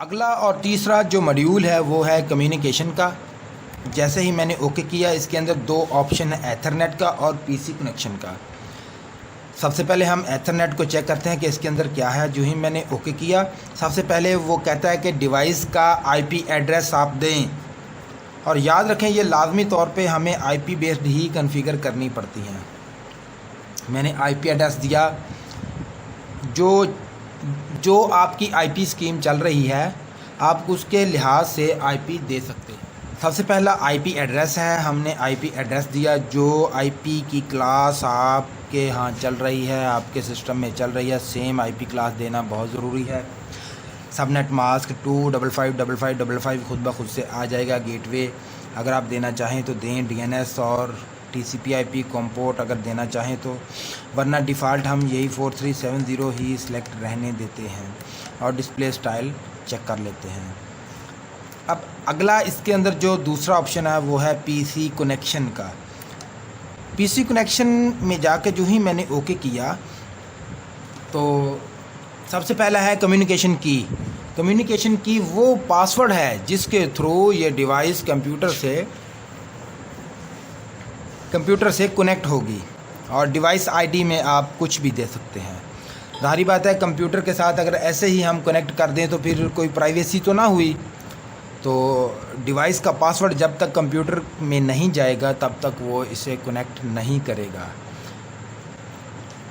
اگلا اور تیسرا جو ماڈیول ہے وہ ہے کمیونیکیشن کا. جیسے ہی میں نے اوکے کیا اس کے اندر دو آپشن ہیں ایتھرنیٹ کا اور پی سی کنیکشن کا. سب سے پہلے ہم ایتھرنیٹ کو چیک کرتے ہیں کہ اس کے اندر کیا ہے. جو ہی میں نے اوکے کیا سب سے پہلے وہ کہتا ہے کہ ڈیوائس کا آئی پی ایڈریس آپ دیں، اور یاد رکھیں یہ لازمی طور پہ ہمیں آئی پی بیسڈ ہی کنفیگر کرنی پڑتی ہیں. میں نے آئی پی ایڈریس دیا. جو آپ کی آئی پی اسکیم چل رہی ہے آپ اس کے لحاظ سے آئی پی دے سکتے ہیں. سب سے پہلا آئی پی ایڈریس ہے. ہم نے آئی پی ایڈریس دیا. جو آئی پی کی کلاس آپ کے ہاں چل رہی ہے، آپ کے سسٹم میں چل رہی ہے، سیم آئی پی کلاس دینا بہت ضروری ہے. سب نیٹ ماسک 2555555 خود بخود سے آ جائے گا. گیٹ وے اگر آپ دینا چاہیں تو دیں، ڈی این ایس اور ٹی سی پی آئی پی کمپورٹ اگر دینا چاہیں تو، ورنہ ڈیفالٹ ہم یہی 4370 ہی سلیکٹ رہنے دیتے ہیں اور ڈسپلے اسٹائل چیک کر لیتے ہیں. اب اگلا اس کے اندر جو دوسرا آپشن ہے وہ ہے پی سی کنیکشن کا. پی سی کنیکشن میں جا کے جو ہی میں نے اوکے کیا تو سب سے پہلا ہے کمیونیکیشن کی. کمیونیکیشن کی وہ پاسورڈ ہے جس کے تھرو یہ ڈیوائس کمپیوٹر سے کنیکٹ ہوگی، اور ڈیوائس آئی ڈی میں آپ کچھ بھی دے سکتے ہیں. ظاہری بات ہے کمپیوٹر کے ساتھ اگر ایسے ہی ہم کنیکٹ کر دیں تو پھر کوئی پرائیویسی تو نہ ہوئی. تو ڈیوائس کا پاسورڈ جب تک کمپیوٹر میں نہیں جائے گا تب تک وہ اسے کنیکٹ نہیں کرے گا.